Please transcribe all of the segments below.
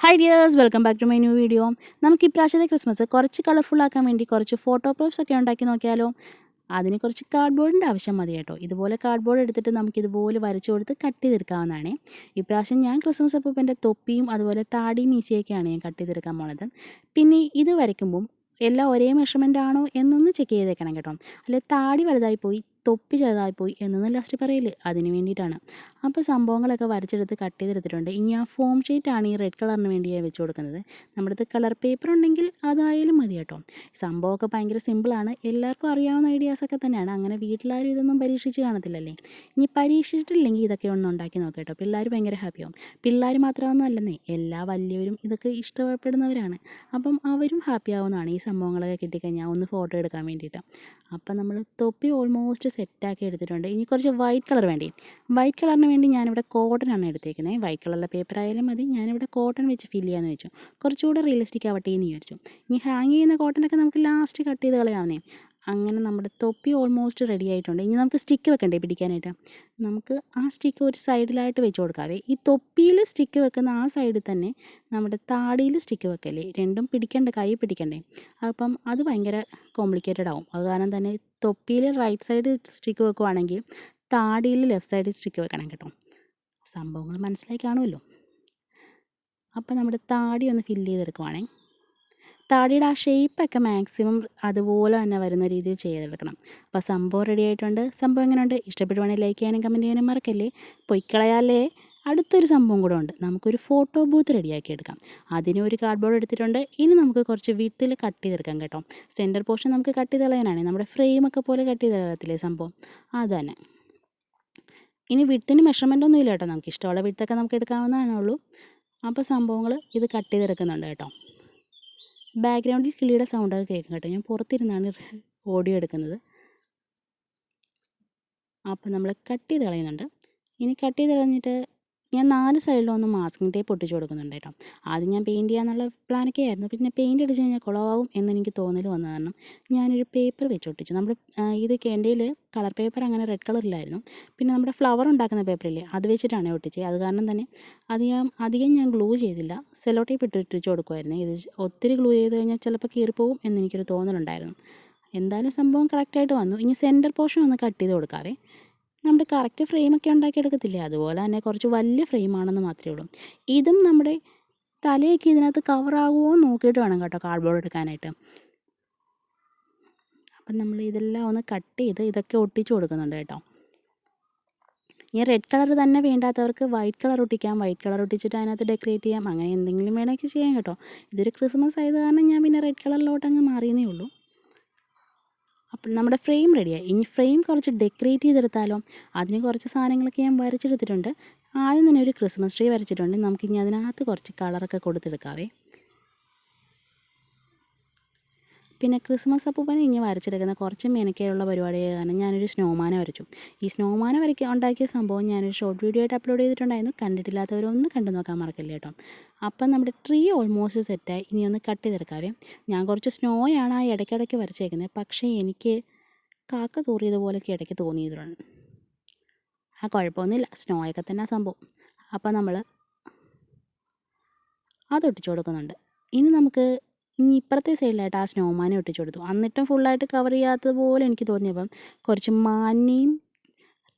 Hi dears, welcome back to my new video. നമുക്ക് ഇപ്രാവശ്യത്തെ Christmas കുറച്ച് കളർഫുൾ ആക്കാൻ വേണ്ടി കുറച്ച് ഫോട്ടോ പ്രോപ്സ് ഒക്കെ ഉണ്ടാക്കി നോക്കിയാലോ. അതിന് കുറച്ച് കാർഡ്ബോർഡിൻ്റെ ആവശ്യം മതി കേട്ടോ. ഇതുപോലെ കാർഡ്ബോർഡ് എടുത്തിട്ട് നമുക്ക് ഇതുപോലെ വരച്ചു കൊടുത്ത് കട്ട് ചെയ്തെടുക്കാവുന്നതാണ്. ഇപ്രാവശ്യം ഞാൻ ക്രിസ്മസ് അപ്പൂപ്പൻ്റെ തൊപ്പിയും അതുപോലെ താടിയും മീശയൊക്കെയാണ് ഞാൻ കട്ട് ചെയ്തെടുക്കാൻ പോണത്. പിന്നെ ഇത് വരയ്ക്കുമ്പം എല്ലാം ഒരേ മെഷർമെൻ്റ് ആണോ എന്നൊന്ന് ചെക്ക് ചെയ്തേക്കണം കേട്ടോ. അല്ലെ താടി വലുതായിപ്പോയി തൊപ്പി ചെറുതായിപ്പോയി എന്നൊന്നും ലാസ്റ്റ് പറയില്ല, അതിന് വേണ്ടിയിട്ടാണ്. അപ്പോൾ സംഭവങ്ങളൊക്കെ വരച്ചെടുത്ത് കട്ട് ചെയ്തെടുത്തിട്ടുണ്ട്. ഇനി ആ ഫോം ഷീറ്റാണ് ഈ റെഡ് കളറിന് വേണ്ടി വെച്ച് കൊടുക്കുന്നത്. നമ്മുടെ അടുത്ത് കളർ പേപ്പർ ഉണ്ടെങ്കിൽ അതായാലും മതി കേട്ടോ. സംഭവമൊക്കെ ഭയങ്കര സിമ്പിളാണ്, എല്ലാവർക്കും അറിയാവുന്ന ഐഡിയാസൊക്കെ തന്നെയാണ്. അങ്ങനെ വീട്ടിലാരും ഇതൊന്നും പരീക്ഷിച്ച് കാണത്തില്ലല്ലേ. ഇനി പരീക്ഷിച്ചിട്ടില്ലെങ്കിൽ ഇതൊക്കെ ഒന്ന് ഉണ്ടാക്കി നോക്കാം കേട്ടോ. പിള്ളേർ ഭയങ്കര ഹാപ്പിയാവും. പിള്ളേർ മാത്രമൊന്നും അല്ലെന്നേ, എല്ലാ വലിയവരും ഇതൊക്കെ ഇഷ്ടപ്പെടുന്നവരാണ്. അപ്പം അവരും ഹാപ്പി ആവുന്നതാണ് ഈ സംഭവങ്ങളൊക്കെ കിട്ടിക്കഴിഞ്ഞാൽ ഒന്ന് ഫോട്ടോ എടുക്കാൻ വേണ്ടിയിട്ട്. അപ്പം നമ്മൾ തൊപ്പി ഓൾമോസ്റ്റ് സെറ്റാക്കി എടുത്തിട്ടുണ്ട്. ഇനി കുറച്ച് വൈറ്റ് കളർ വേണ്ടി. വൈറ്റ് കളറിന് വേണ്ടി ഞാനിവിടെ കോട്ടനാണ് എടുത്തേക്കുന്നത്. വൈറ്റ് കളറിലെ പേപ്പർ ആയാലും മതി, ഞാനിവിടെ കോട്ടൺ വെച്ച് ഫില്ല് ചെയ്യാമെന്ന് വെച്ചു. കുറച്ചുകൂടെ റിയലിസ്റ്റിക് ആവട്ടെ എന്ന് വിചാരിച്ചു. ഇനി ഹാങ് ചെയ്യുന്ന കോട്ടനൊക്കെ നമുക്ക് ലാസ്റ്റ് കട്ട് ചെയ്ത് കളയാവുന്നേ. അങ്ങനെ നമ്മുടെ തൊപ്പി ഓൾമോസ്റ്റ് റെഡി ആയിട്ടുണ്ട്. ഇനി നമുക്ക് സ്റ്റിക്ക് വെക്കണ്ടേ പിടിക്കാനായിട്ട്. നമുക്ക് ആ സ്റ്റിക്ക് ഒരു സൈഡിലായിട്ട് വെച്ച് കൊടുക്കാവേ. ഈ തൊപ്പിയിൽ സ്റ്റിക്ക് വെക്കുന്ന ആ സൈഡിൽ തന്നെ നമ്മുടെ താടിയിൽ സ്റ്റിക്ക് വെക്കല്ലേ. രണ്ടും പിടിക്കണ്ടേ, കൈ പിടിക്കണ്ടേ. അപ്പം അത് ഭയങ്കര കോംപ്ലിക്കേറ്റഡ് ആവും. അത് കാരണം തന്നെ തൊപ്പിയിൽ റൈറ്റ് സൈഡ് സ്റ്റിക്ക് വെക്കുവാണെങ്കിൽ താടിയിൽ ലെഫ്റ്റ് സൈഡിൽ സ്റ്റിക്ക് വെക്കണം കേട്ടോ. സംഭവങ്ങൾ മനസ്സിലായി കാണുമല്ലോ. അപ്പം നമ്മുടെ താടി ഒന്ന് ഫില്ല് ചെയ്തെടുക്കുവാണേ. താടിയുടെ ആ ഷേപ്പൊക്കെ മാക്സിമം അതുപോലെ തന്നെ വരുന്ന രീതിയിൽ ചെയ്തെടുക്കണം. അപ്പോൾ സംഭവം റെഡി ആയിട്ടുണ്ട്. സംഭവം എങ്ങനെയുണ്ട്? ഇഷ്ടപ്പെടുവാണെങ്കിൽ ലൈക്ക് ചെയ്യാനും കമൻറ്റ് ചെയ്യാനും മറക്കല്ലേ. പൊയ്ക്കളയാലേ. അടുത്തൊരു സംഭവം കൂടെ ഉണ്ട്. നമുക്കൊരു ഫോട്ടോ ബൂത്ത് റെഡിയാക്കി എടുക്കാം. അതിന് ഒരു കാർഡ്ബോർഡ് എടുത്തിട്ടുണ്ട്. ഇനി നമുക്ക് കുറച്ച് വിട്ടിൽ കട്ട് ചെയ്തെടുക്കാം കേട്ടോ. സെൻറ്റർ പോർഷൻ നമുക്ക് കട്ട് ചെയ്ത് കളയാനാണ്. നമ്മുടെ ഫ്രെയിമൊക്കെ പോലെ കട്ട് ചെയ്ത് കളയത്തില്ലേ സംഭവം, അത് തന്നെ. ഇനി വിട്ടിന് മെഷർമെൻ്റ് ഒന്നും ഇല്ല കേട്ടോ. നമുക്ക് ഇഷ്ടമുള്ള വിട്ടൊക്കെ നമുക്ക് എടുക്കാവുന്നതാണേ ഉള്ളൂ. അപ്പോൾ സംഭവങ്ങൾ ഇത് കട്ട് ചെയ്തെടുക്കുന്നുണ്ട് കേട്ടോ. ബാക്ക്ഗ്രൗണ്ടിൽ കിളിയുടെ സൗണ്ടൊക്കെ കേൾക്കും കേട്ടോ. ഞാൻ പുറത്തിരുന്നാണ് ഓഡിയോ എടുക്കുന്നത്. അപ്പോൾ നമ്മൾ കട്ട് ചെയ്ത് കളയുന്നുണ്ട്. ഇനി കട്ട് ചെയ്ത് കളഞ്ഞിട്ട് ഞാൻ 4 സൈഡിലും ഒന്ന് മാസ്കിംഗ് ടേപ്പ് ഒട്ടിച്ച് കൊടുക്കുന്നുണ്ട് കേട്ടോ. ആദ്യം ഞാൻ പെയിൻറ്റ് ചെയ്യാന്നുള്ള പ്ലാനൊക്കെ ആയിരുന്നു. പിന്നെ പെയിൻറ്റ് അടിച്ച് കഴിഞ്ഞാൽ കുളമാവും എന്നെനിക്ക് തോന്നൽ വന്ന കാരണം ഞാനൊരു പേപ്പർ വെച്ച് ഒട്ടിച്ചു. നമ്മുടെ ഇതൊക്കെ എൻ്റെ കയ്യിൽ കളർ പേപ്പർ അങ്ങനെ റെഡ് കളറില്ലായിരുന്നു. പിന്നെ നമ്മുടെ ഫ്ലവർ ഉണ്ടാക്കുന്ന പേപ്പറില്ലേ, അത് വെച്ചിട്ടാണ് ഒട്ടിച്ചത്. അത് കാരണം തന്നെ അധികം ഞാൻ ഗ്ലൂ ചെയ്തില്ല, സെല്ലോ ടേപ്പ് ഒട്ടിച്ച് കൊടുക്കുമായിരുന്നു. ഇത് ഒത്തിരി ഗ്ലൂ ചെയ്ത് കഴിഞ്ഞാൽ ചിലപ്പോൾ കീറിപ്പോവും എന്നെനിക്കൊരു തോന്നലുണ്ടായിരുന്നു. എന്തായാലും സംഭവം കറക്റ്റായിട്ട് വന്നു. ഇനി സെൻറ്റർ പോർഷൻ ഒന്ന് കട്ട് ചെയ്ത് കൊടുക്കാവേ. നമ്മുടെ കറക്റ്റ് ഫ്രെയിമൊക്കെ ഉണ്ടാക്കിയെടുക്കത്തില്ലേ, അതുപോലെ തന്നെ കുറച്ച് വലിയ ഫ്രെയിമാണെന്ന് മാത്രമേ ഉള്ളൂ. ഇതും നമ്മുടെ തലയൊക്കെ ഇതിനകത്ത് കവറാകുമോ നോക്കിയിട്ട് വേണം കേട്ടോ കാർഡ്ബോർഡ് എടുക്കാനായിട്ട്. അപ്പം നമ്മൾ ഇതെല്ലാം ഒന്ന് കട്ട് ചെയ്ത് ഇതൊക്കെ ഒട്ടിച്ച് കൊടുക്കുന്നുണ്ട് കേട്ടോ. ഈ റെഡ് കളർ തന്നെ വേണ്ടാത്തവർക്ക് വൈറ്റ് കളർ ഒട്ടിക്കാം. വൈറ്റ് കളർ ഒട്ടിച്ചിട്ട് അതിനകത്ത് ഡെക്കറേറ്റ് ചെയ്യാം. അങ്ങനെ എന്തെങ്കിലും വേണമെങ്കിൽ ചെയ്യാം കേട്ടോ. ഇതൊരു ക്രിസ്മസ് ആയത് കാരണം ഞാൻ പിന്നെ റെഡ് കളറിലോട്ട് അങ്ങ് മാറിയെന്നേ ഉള്ളൂ. അപ്പം നമ്മുടെ ഫ്രെയിം റെഡിയായി. ഇനി ഫ്രെയിം കുറച്ച് ഡെക്കറേറ്റ് ചെയ്തെടുത്താലോ. അതിന് കുറച്ച് സാധനങ്ങളൊക്കെ ഞാൻ വരച്ചെടുത്തിട്ടുണ്ട്. ആദ്യം തന്നെ ഒരു ക്രിസ്മസ് ട്രീ വരച്ചിട്ടുണ്ട്. നമുക്കിനി അതിനകത്ത് കുറച്ച് കളറൊക്കെ കൊടുത്തെടുക്കാവേ. പിന്നെ ക്രിസ്മസ് അപ്പൂപ്പനെ ഇനി വരച്ചെടുക്കുന്ന കുറച്ച് മെനക്കെയുള്ള പരിപാടിയാണ്. ഞാനൊരു സ്നോമാനെ വരച്ചു. ഈ സ്നോമാനെ ഉണ്ടാക്കിയ സംഭവം ഞാനൊരു ഷോർട്ട് വീഡിയോ ആയിട്ട് അപ്ലോഡ് ചെയ്തിട്ടുണ്ടായിരുന്നു. കണ്ടിട്ടില്ലാത്തവരൊന്ന് കണ്ടു നോക്കാൻ മറക്കല്ലേ കേട്ടോ. അപ്പം നമ്മുടെ ട്രീ ഓൾമോസ്റ്റ് സെറ്റായി. ഇനി ഒന്ന് കട്ട് ചെയ്തെടുക്കാവേ. ഞാൻ കുറച്ച് സ്നോയാണ് ആ ഇടയ്ക്കിടയ്ക്ക് വരച്ചേക്കുന്നത്. പക്ഷേ എനിക്ക് കാക്ക തൂറിയതുപോലെയൊക്കെ ഇടയ്ക്ക് തോന്നിയതുകൊണ്ട് കുഴപ്പമൊന്നുമില്ല, സ്നോയൊക്കെ തന്നെ സംഭവം. അപ്പം നമ്മൾ അതൊട്ടിച്ചു കൊടുക്കുന്നുണ്ട്. ഇനി ഇപ്പുറത്തെ സൈഡിലായിട്ട് ആ സ്നോമാനെ ഒട്ടിച്ചു കൊടുത്തു. എന്നിട്ടും ഫുള്ളായിട്ട് കവർ ചെയ്യാത്തതുപോലെ എനിക്ക് തോന്നിയപ്പം കുറച്ച് മാനിയും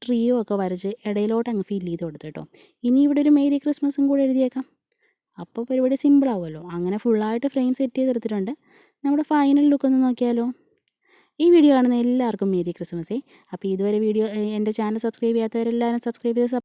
ട്രീയും ഒക്കെ വരച്ച് ഇടയിലോട്ട് അങ്ങ് ഫില്ല് ചെയ്ത് കൊടുത്തു കേട്ടോ. ഇനി ഇവിടെ ഒരു മേരി ക്രിസ്മസും കൂടെ എഴുതിയേക്കാം. അപ്പോൾ പരിപാടി സിമ്പിളാവുമല്ലോ. അങ്ങനെ ഫുള്ളായിട്ട് ഫ്രെയിം സെറ്റ് ചെയ്തെടുത്തിട്ടുണ്ട്. നമ്മുടെ ഫൈനൽ ലുക്ക് ഒന്ന് നോക്കിയാലോ. ഈ വീഡിയോ കാണുന്ന എല്ലാവർക്കും മേരി ക്രിസ്മസേ. അപ്പോൾ ഇതുവരെ എൻ്റെ ചാനൽ സബ്സ്ക്രൈബ് ചെയ്യാത്തവരെല്ലാവരും സബ്സ്ക്രൈബ് ചെയ്ത്